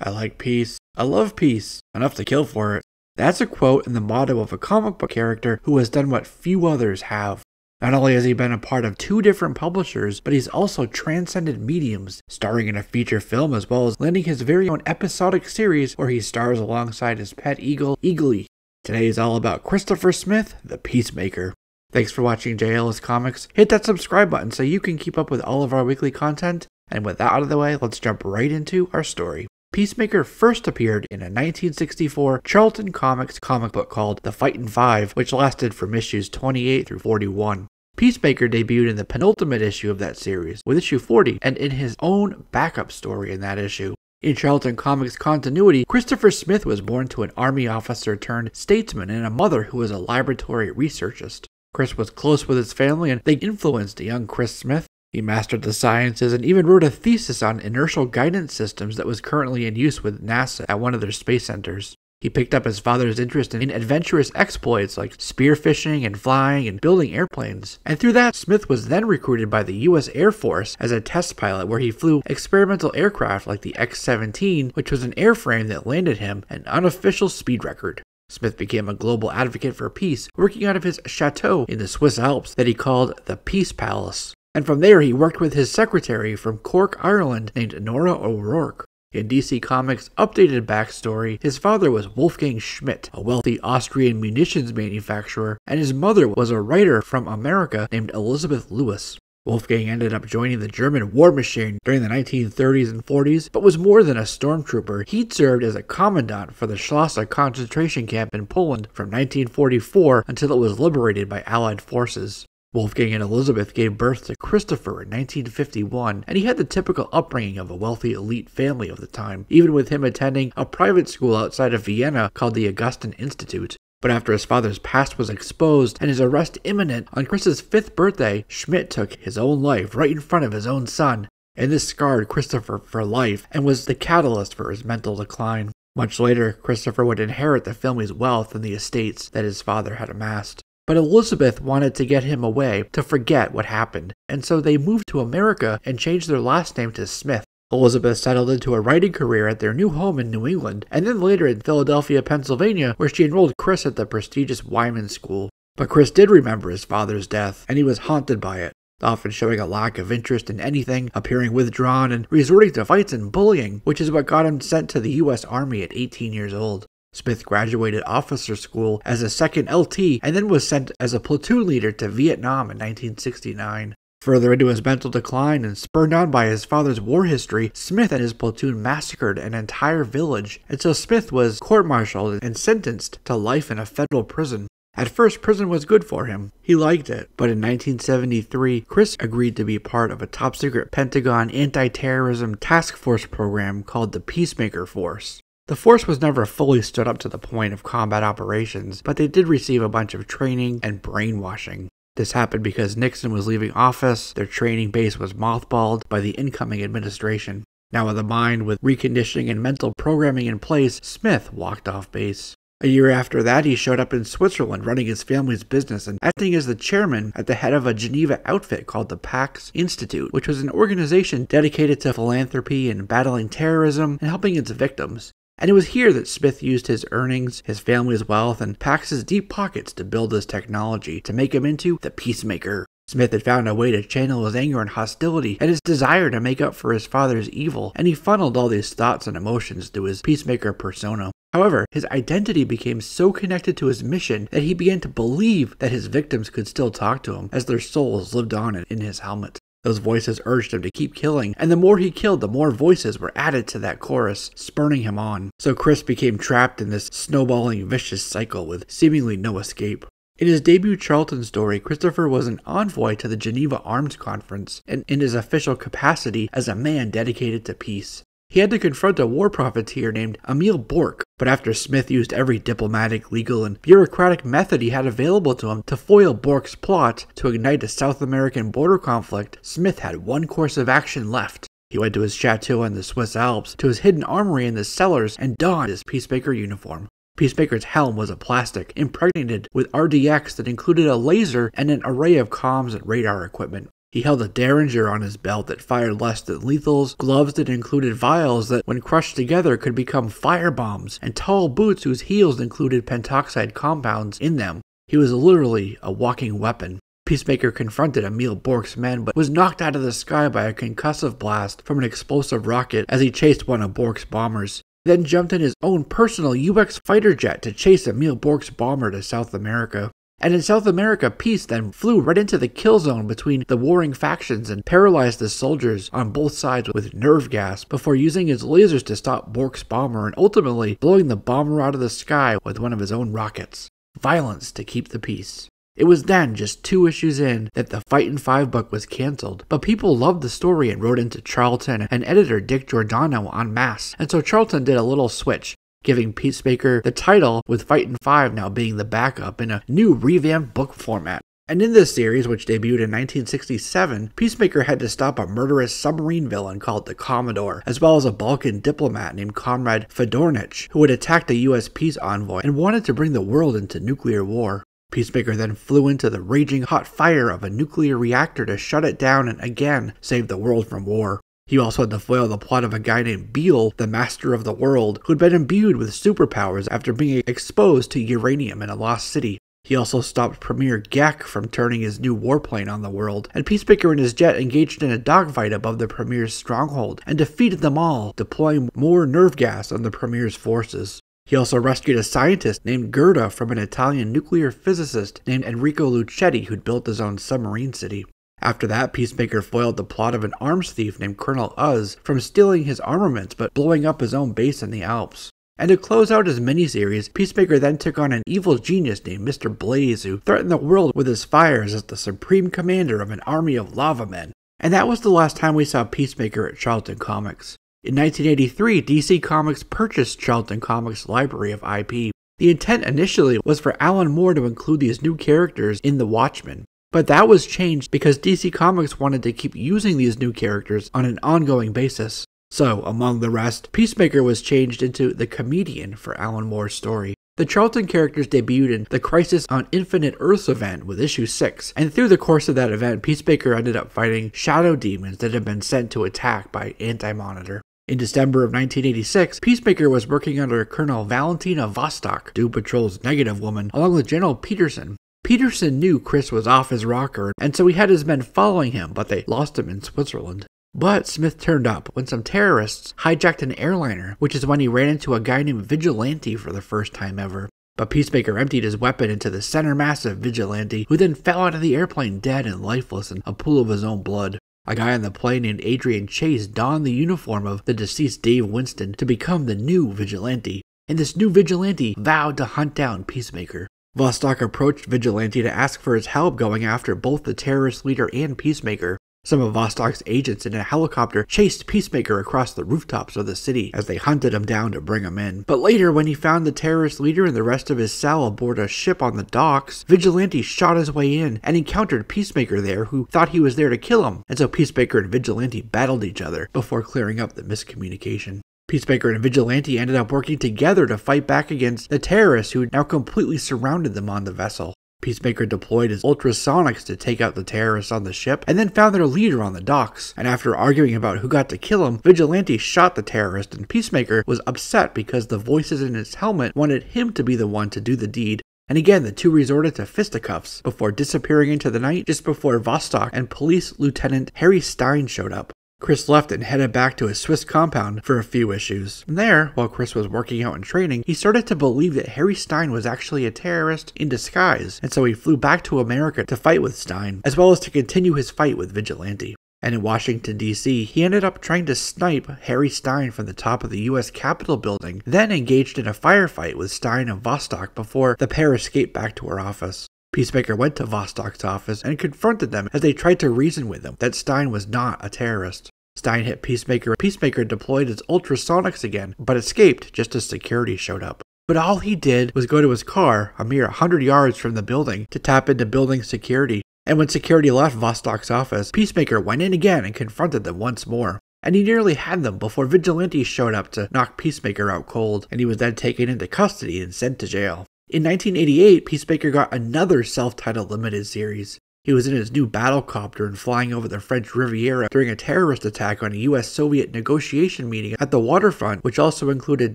I like peace. I love peace. Enough to kill for it. That's a quote and the motto of a comic book character who has done what few others have. Not only has he been a part of 2 different publishers, but he's also transcended mediums, starring in a feature film as well as landing his very own episodic series where he stars alongside his pet eagle, Eagly. Today is all about Christopher Smith, the Peacemaker. Thanks for watching JLS Comics. Hit that subscribe button so you can keep up with all of our weekly content. And with that out of the way, let's jump right into our story. Peacemaker first appeared in a 1964 Charlton Comics comic book called The Fightin' Five, which lasted from issues 28 through 41. Peacemaker debuted in the penultimate issue of that series, with issue 40, and in his own backup story in that issue. In Charlton Comics continuity, Christopher Smith was born to an army officer turned statesman and a mother who was a laboratory researchist. Chris was close with his family and they influenced young Chris Smith. He mastered the sciences and even wrote a thesis on inertial guidance systems that was currently in use with NASA at one of their space centers. He picked up his father's interest in adventurous exploits like spearfishing and flying and building airplanes. And through that, Smith was then recruited by the U.S. Air Force as a test pilot where he flew experimental aircraft like the X-17, which was an airframe that landed him an unofficial speed record. Smith became a global advocate for peace, working out of his chateau in the Swiss Alps that he called the Peace Palace. And from there he worked with his secretary from Cork, Ireland, named Nora O'Rourke. In DC Comics' updated backstory, his father was Wolfgang Schmidt, a wealthy Austrian munitions manufacturer, and his mother was a writer from America named Elizabeth Lewis. Wolfgang ended up joining the German war machine during the 1930s and 40s, but was more than a stormtrooper. He'd served as a commandant for the Schlosser concentration camp in Poland from 1944 until it was liberated by Allied forces. Wolfgang and Elizabeth gave birth to Christopher in 1951, and he had the typical upbringing of a wealthy elite family of the time, even with him attending a private school outside of Vienna called the Augustin Institute. But after his father's past was exposed and his arrest imminent, on Chris's 5th birthday, Schmidt took his own life right in front of his own son, and this scarred Christopher for life and was the catalyst for his mental decline. Much later, Christopher would inherit the family's wealth and the estates that his father had amassed. But Elizabeth wanted to get him away to forget what happened, and so they moved to America and changed their last name to Smith. Elizabeth settled into a writing career at their new home in New England, and then later in Philadelphia, Pennsylvania, where she enrolled Chris at the prestigious Wyman School. But Chris did remember his father's death, and he was haunted by it, often showing a lack of interest in anything, appearing withdrawn, and resorting to fights and bullying, which is what got him sent to the U.S. Army at 18 years old. Smith graduated officer school as a second LT and then was sent as a platoon leader to Vietnam in 1969. Further into his mental decline and spurred on by his father's war history, Smith and his platoon massacred an entire village, and so Smith was court-martialed and sentenced to life in a federal prison. At first, prison was good for him. He liked it. But in 1973, Chris agreed to be part of a top-secret Pentagon anti-terrorism task force program called the Peacemaker Force. The force was never fully stood up to the point of combat operations, but they did receive a bunch of training and brainwashing. This happened because Nixon was leaving office, their training base was mothballed by the incoming administration. Now with a mind with reconditioning and mental programming in place, Smith walked off base. A year after that, he showed up in Switzerland running his family's business and acting as the chairman at the head of a Geneva outfit called the Pax Institute, which was an organization dedicated to philanthropy and battling terrorism and helping its victims. And it was here that Smith used his earnings, his family's wealth, and Pax's deep pockets to build this technology to make him into the Peacemaker. Smith had found a way to channel his anger and hostility and his desire to make up for his father's evil, and he funneled all these thoughts and emotions through his Peacemaker persona. However, his identity became so connected to his mission that he began to believe that his victims could still talk to him as their souls lived on in his helmet. Those voices urged him to keep killing, and the more he killed, the more voices were added to that chorus, spurring him on. So Chris became trapped in this snowballing, vicious cycle with seemingly no escape. In his debut Charlton story, Christopher was an envoy to the Geneva Arms Conference, and in his official capacity as a man dedicated to peace. He had to confront a war profiteer named Emil Bork, but after Smith used every diplomatic, legal, and bureaucratic method he had available to him to foil Bork's plot to ignite a South American border conflict, Smith had one course of action left. He went to his chateau in the Swiss Alps, to his hidden armory in the cellars, and donned his Peacemaker uniform. Peacemaker's helm was a plastic, impregnated with RDX that included a laser and an array of comms and radar equipment. He held a Derringer on his belt that fired less than lethals, gloves that included vials that, when crushed together, could become firebombs, and tall boots whose heels included pentoxide compounds in them. He was literally a walking weapon. Peacemaker confronted Emil Bork's men, but was knocked out of the sky by a concussive blast from an explosive rocket as he chased one of Bork's bombers. He then jumped in his own personal UX fighter jet to chase Emil Bork's bomber to South America. And in South America, Peace then flew right into the kill zone between the warring factions and paralyzed the soldiers on both sides with nerve gas before using his lasers to stop Bork's bomber and ultimately blowing the bomber out of the sky with one of his own rockets. Violence to keep the peace. It was then, just 2 issues in, that the Fightin' 5 book was cancelled, but people loved the story and wrote into Charlton and editor Dick Giordano en masse, and so Charlton did a little switch, giving Peacemaker the title, with Fightin' 5 now being the backup in a new revamped book format. And in this series, which debuted in 1967, Peacemaker had to stop a murderous submarine villain called the Commodore, as well as a Balkan diplomat named Comrade Fedornich, who had attacked a US peace envoy and wanted to bring the world into nuclear war. Peacemaker then flew into the raging hot fire of a nuclear reactor to shut it down and again save the world from war. He also had to foil the plot of a guy named Beale, the Master of the World, who had been imbued with superpowers after being exposed to uranium in a lost city. He also stopped Premier Gek from turning his new warplane on the world, and Peacemaker and his jet engaged in a dogfight above the Premier's stronghold and defeated them all, deploying more nerve gas on the Premier's forces. He also rescued a scientist named Gerda from an Italian nuclear physicist named Enrico Lucetti who'd built his own submarine city. After that, Peacemaker foiled the plot of an arms thief named Colonel Uz from stealing his armaments but blowing up his own base in the Alps. And to close out his miniseries, Peacemaker then took on an evil genius named Mr. Blaze who threatened the world with his fires as the supreme commander of an army of lava men. And that was the last time we saw Peacemaker at Charlton Comics. In 1983, DC Comics purchased Charlton Comics' library of IP. The intent initially was for Alan Moore to include these new characters in The Watchmen, but that was changed because DC Comics wanted to keep using these new characters on an ongoing basis. So, among the rest, Peacemaker was changed into the Comedian for Alan Moore's story. The Charlton characters debuted in the Crisis on Infinite Earths event with issue 6, and through the course of that event, Peacemaker ended up fighting shadow demons that had been sent to attack by Anti-Monitor. In December of 1986, Peacemaker was working under Colonel Valentina Vostok, Doom Patrol's negative woman, along with General Peterson. Peterson knew Chris was off his rocker, and so he had his men following him, but they lost him in Switzerland. But Smith turned up when some terrorists hijacked an airliner, which is when he ran into a guy named Vigilante for the first time ever. But Peacemaker emptied his weapon into the center mass of Vigilante, who then fell out of the airplane dead and lifeless in a pool of his own blood. A guy on the plane named Adrian Chase donned the uniform of the deceased Dave Winston to become the new Vigilante, and this new Vigilante vowed to hunt down Peacemaker. Vostok approached Vigilante to ask for his help going after both the terrorist leader and Peacemaker. Some of Vostok's agents in a helicopter chased Peacemaker across the rooftops of the city as they hunted him down to bring him in. But later, when he found the terrorist leader and the rest of his cell aboard a ship on the docks, Vigilante shot his way in and encountered Peacemaker there, who thought he was there to kill him, and so Peacemaker and Vigilante battled each other before clearing up the miscommunication. Peacemaker and Vigilante ended up working together to fight back against the terrorists who now completely surrounded them on the vessel. Peacemaker deployed his ultrasonics to take out the terrorists on the ship, and then found their leader on the docks. And after arguing about who got to kill him, Vigilante shot the terrorist, and Peacemaker was upset because the voices in his helmet wanted him to be the one to do the deed. And again, the two resorted to fisticuffs before disappearing into the night just before Vostok and Police Lieutenant Harry Stein showed up. Chris left and headed back to his Swiss compound for a few issues. And there, while Chris was working out and training, he started to believe that Harry Stein was actually a terrorist in disguise, and so he flew back to America to fight with Stein, as well as to continue his fight with Vigilante. And in Washington, D.C., he ended up trying to snipe Harry Stein from the top of the U.S. Capitol building, then engaged in a firefight with Stein and Vostok before the pair escaped back to her office. Peacemaker went to Vostok's office and confronted them as they tried to reason with him that Stein was not a terrorist. Stein hit Peacemaker. Peacemaker deployed his ultrasonics again, but escaped just as security showed up. But all he did was go to his car, a mere 100 yards from the building, to tap into building security. And when security left Vostok's office, Peacemaker went in again and confronted them once more. And he nearly had them before Vigilante showed up to knock Peacemaker out cold, and he was then taken into custody and sent to jail. In 1988, Peacemaker got another self-titled limited series. He was in his new battlecopter and flying over the French Riviera during a terrorist attack on a US-Soviet negotiation meeting at the waterfront, which also included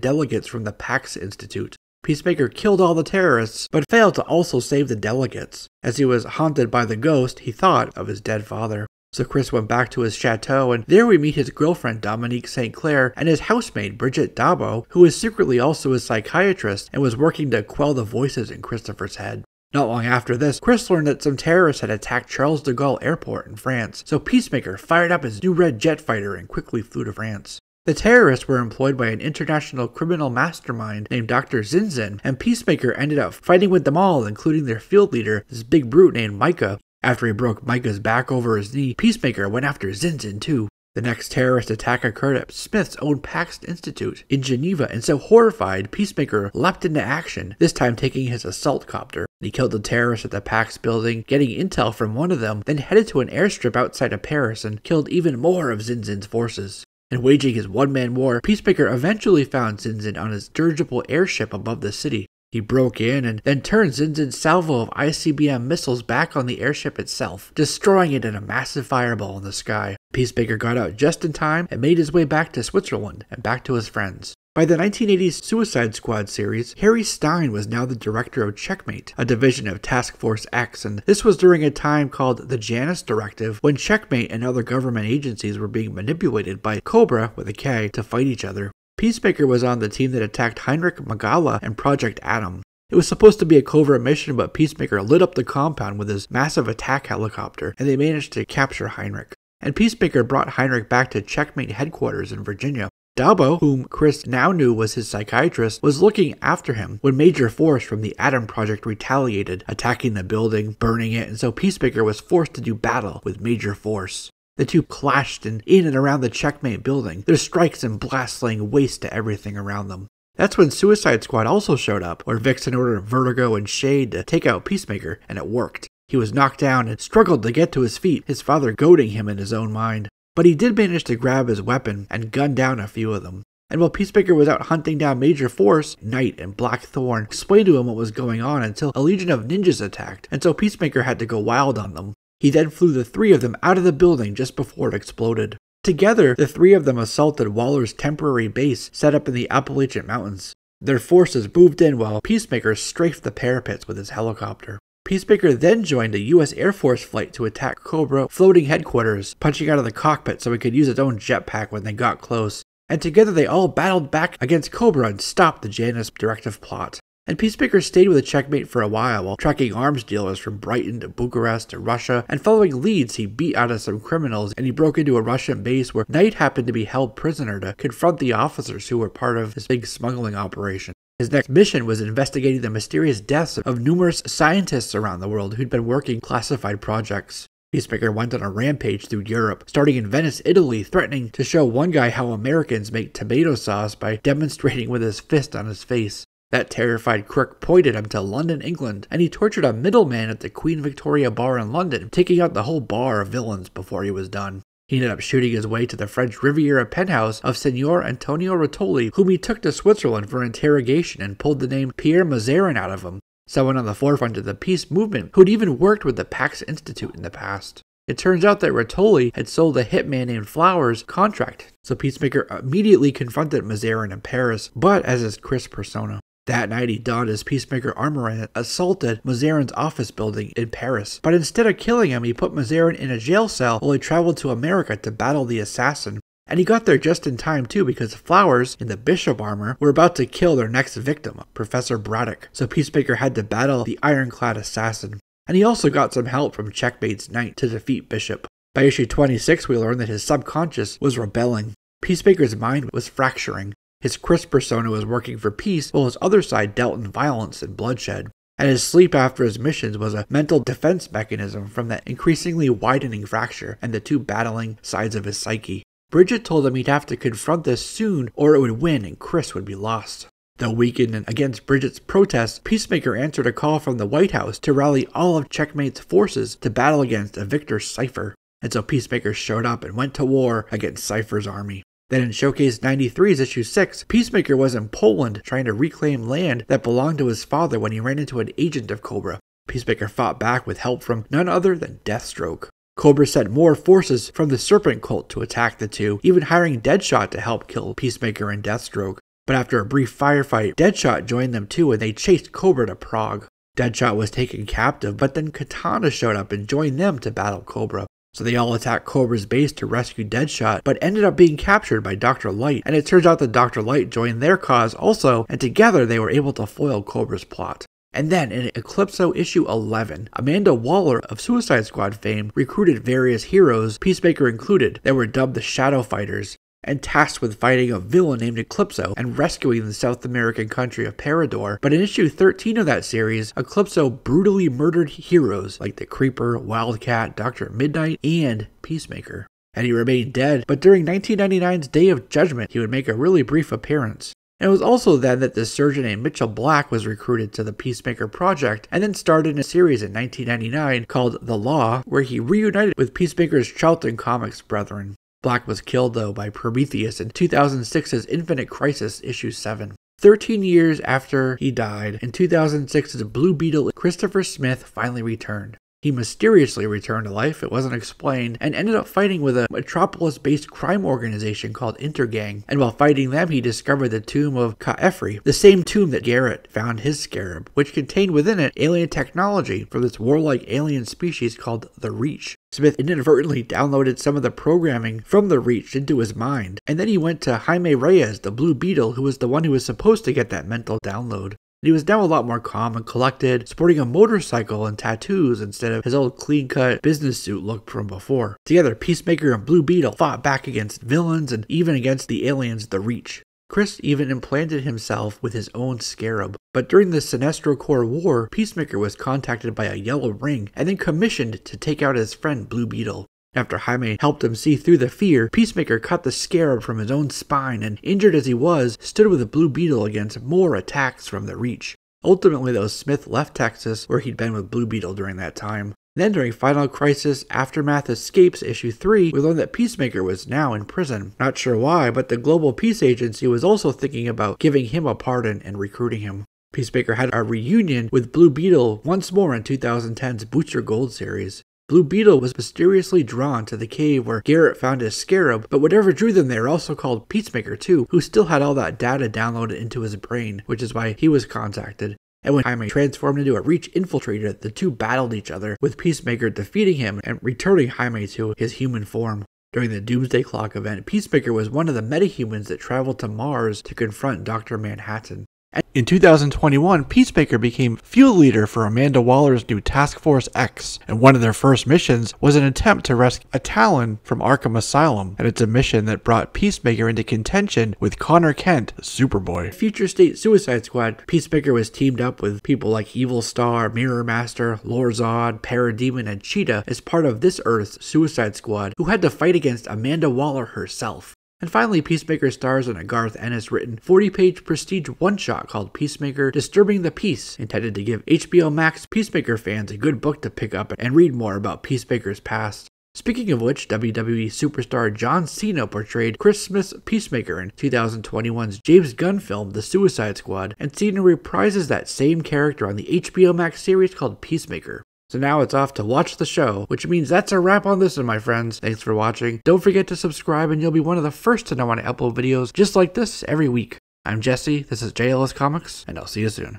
delegates from the Pax Institute. Peacemaker killed all the terrorists, but failed to also save the delegates. As he was haunted by the ghost, he thought of his dead father. So Chris went back to his chateau, and there we meet his girlfriend Dominique St. Clair and his housemaid Bridget Dabo, who is secretly also a psychiatrist and was working to quell the voices in Christopher's head. Not long after this, Chris learned that some terrorists had attacked Charles de Gaulle Airport in France, so Peacemaker fired up his new red jet fighter and quickly flew to France. The terrorists were employed by an international criminal mastermind named Dr. Zinzin, and Peacemaker ended up fighting with them all, including their field leader, this big brute named Micah. After he broke Micah's back over his knee, Peacemaker went after Zinzin too. The next terrorist attack occurred at Smith's own Pax Institute in Geneva, and so horrified, Peacemaker leapt into action, this time taking his assault copter. He killed the terrorists at the Pax building, getting intel from one of them, then headed to an airstrip outside of Paris and killed even more of Zinzin's forces. In waging his one-man war, Peacemaker eventually found Zinzin on his dirigible airship above the city. He broke in and then turned Zinzin's salvo of ICBM missiles back on the airship itself, destroying it in a massive fireball in the sky. Peacemaker got out just in time and made his way back to Switzerland and back to his friends. By the 1980s Suicide Squad series, Harry Stein was now the director of Checkmate, a division of Task Force X, and this was during a time called the Janus Directive, when Checkmate and other government agencies were being manipulated by Cobra, with a K, to fight each other. Peacemaker was on the team that attacked Heinrich Magala and Project Atom. It was supposed to be a covert mission, but Peacemaker lit up the compound with his massive attack helicopter, and they managed to capture Heinrich. And Peacemaker brought Heinrich back to Checkmate headquarters in Virginia. Dabo, whom Chris now knew was his psychiatrist, was looking after him when Major Force from the Atom Project retaliated, attacking the building, burning it, and so Peacemaker was forced to do battle with Major Force. The two clashed in and around the Checkmate building, their strikes and blasts laying waste to everything around them. That's when Suicide Squad also showed up, where Vixen ordered Vertigo and Shade to take out Peacemaker, and it worked. He was knocked down and struggled to get to his feet, his father goading him in his own mind. But he did manage to grab his weapon and gun down a few of them. And while Peacemaker was out hunting down Major Force, Knight and Blackthorn explained to him what was going on until a legion of ninjas attacked, and so Peacemaker had to go wild on them. He then flew the three of them out of the building just before it exploded. Together, the three of them assaulted Waller's temporary base set up in the Appalachian Mountains. Their forces moved in while Peacemaker strafed the parapets with his helicopter. Peacemaker then joined a U.S. Air Force flight to attack Cobra floating headquarters, punching out of the cockpit so he could use his own jetpack when they got close. And together they all battled back against Cobra and stopped the Janus Directive plot. And Peacemaker stayed with the Checkmate for a while tracking arms dealers from Brighton to Bucharest to Russia, and following leads he beat out of some criminals, and he broke into a Russian base where Knight happened to be held prisoner to confront the officers who were part of his big smuggling operation. His next mission was investigating the mysterious deaths of numerous scientists around the world who'd been working classified projects. Peacemaker went on a rampage through Europe, starting in Venice, Italy, threatening to show one guy how Americans make tomato sauce by demonstrating with his fist on his face. That terrified crook pointed him to London, England, and he tortured a middleman at the Queen Victoria bar in London, taking out the whole bar of villains before he was done. He ended up shooting his way to the French Riviera penthouse of Signor Antonio Rottoli, whom he took to Switzerland for interrogation and pulled the name Pierre Mazarin out of him, someone on the forefront of the peace movement who'd even worked with the Pax Institute in the past. It turns out that Rottoli had sold a hitman named Flowers contract, so Peacemaker immediately confronted Mazarin in Paris, but as his Chris persona. That night he donned his Peacemaker armor and assaulted Mazarin's office building in Paris. But instead of killing him, he put Mazarin in a jail cell while he traveled to America to battle the assassin. And he got there just in time too, because Flowers, in the Bishop armor, were about to kill their next victim, Professor Braddock. So Peacemaker had to battle the ironclad assassin. And he also got some help from Checkmate's Knight to defeat Bishop. By issue 26, we learned that his subconscious was rebelling. Peacemaker's mind was fracturing. His Chris persona was working for peace, while his other side dealt in violence and bloodshed. And his sleep after his missions was a mental defense mechanism from that increasingly widening fracture and the two battling sides of his psyche. Bridget told him he'd have to confront this soon or it would win and Chris would be lost. Though weakened and against Bridget's protests, Peacemaker answered a call from the White House to rally all of Checkmate's forces to battle against a victor Cypher. And so Peacemaker showed up and went to war against Cypher's army. Then in Showcase 93's issue 6, Peacemaker was in Poland trying to reclaim land that belonged to his father when he ran into an agent of Cobra. Peacemaker fought back with help from none other than Deathstroke. Cobra sent more forces from the Serpent Cult to attack the two, even hiring Deadshot to help kill Peacemaker and Deathstroke. But after a brief firefight, Deadshot joined them too and they chased Cobra to Prague. Deadshot was taken captive, but then Katana showed up and joined them to battle Cobra. So they all attacked Cobra's base to rescue Deadshot, but ended up being captured by Dr. Light, and it turns out that Dr. Light joined their cause also, and together they were able to foil Cobra's plot. And then, in Eclipso issue 11, Amanda Waller of Suicide Squad fame recruited various heroes, Peacemaker included, that were dubbed the Shadow Fighters, and tasked with fighting a villain named Eclipso and rescuing the South American country of Parador. But in issue 13 of that series, Eclipso brutally murdered heroes like the Creeper, Wildcat, Dr. Midnight, and Peacemaker. And he remained dead, but during 1999's Day of Judgment, he would make a really brief appearance. And it was also then that this surgeon named Mitchell Black was recruited to the Peacemaker project and then started a series in 1999 called The Law, where he reunited with Peacemaker's Charlton Comics brethren. Black was killed though by Prometheus in 2006's Infinite Crisis issue 7. 13 years after he died, in 2006's Blue Beetle, Christopher Smith finally returned. He mysteriously returned to life, it wasn't explained, and ended up fighting with a Metropolis-based crime organization called Intergang. And while fighting them, he discovered the tomb of Ka-Efri, the same tomb that Garrett found his scarab, which contained within it alien technology for this warlike alien species called the Reach. Smith inadvertently downloaded some of the programming from the Reach into his mind, and then he went to Jaime Reyes, the Blue Beetle, who was the one who was supposed to get that mental download. He was now a lot more calm and collected, sporting a motorcycle and tattoos instead of his old clean-cut business suit look from before. Together, Peacemaker and Blue Beetle fought back against villains and even against the aliens, the Reach. Chris even implanted himself with his own scarab. But during the Sinestro Corps War, Peacemaker was contacted by a yellow ring and then commissioned to take out his friend Blue Beetle. After Jaime helped him see through the fear, Peacemaker cut the scarab from his own spine and, injured as he was, stood with the Blue Beetle against more attacks from the Reach. Ultimately though, Smith left Texas, where he'd been with Blue Beetle during that time. Then during Final Crisis Aftermath Escapes issue 3, we learned that Peacemaker was now in prison. Not sure why, but the Global Peace Agency was also thinking about giving him a pardon and recruiting him. Peacemaker had a reunion with Blue Beetle once more in 2010's Booster Gold series. Blue Beetle was mysteriously drawn to the cave where Garrett found his scarab, but whatever drew them there also called Peacemaker too, who still had all that data downloaded into his brain, which is why he was contacted. And when Jaime transformed into a Reach infiltrator, the two battled each other, with Peacemaker defeating him and returning Jaime to his human form. During the Doomsday Clock event, Peacemaker was one of the metahumans that traveled to Mars to confront Dr. Manhattan. In 2021, Peacemaker became field leader for Amanda Waller's new Task Force X, and one of their first missions was an attempt to rescue a Talon from Arkham Asylum, and it's a mission that brought Peacemaker into contention with Connor Kent, Superboy. Future State Suicide Squad, Peacemaker was teamed up with people like Evil Star, Mirror Master, Lord-Zod, Parademon, and Cheetah as part of this Earth's Suicide Squad, who had to fight against Amanda Waller herself. And finally, Peacemaker stars in a Garth Ennis-written 40-page prestige one-shot called Peacemaker Disturbing the Peace, intended to give HBO Max Peacemaker fans a good book to pick up and read more about Peacemaker's past. Speaking of which, WWE superstar John Cena portrayed Chris Smith's Peacemaker in 2021's James Gunn film The Suicide Squad, and Cena reprises that same character on the HBO Max series called Peacemaker. So now it's off to watch the show, which means that's a wrap on this one, my friends. Thanks for watching. Don't forget to subscribe and you'll be one of the first to know when I upload videos just like this every week. I'm Jesse, this is JLS Comics, and I'll see you soon.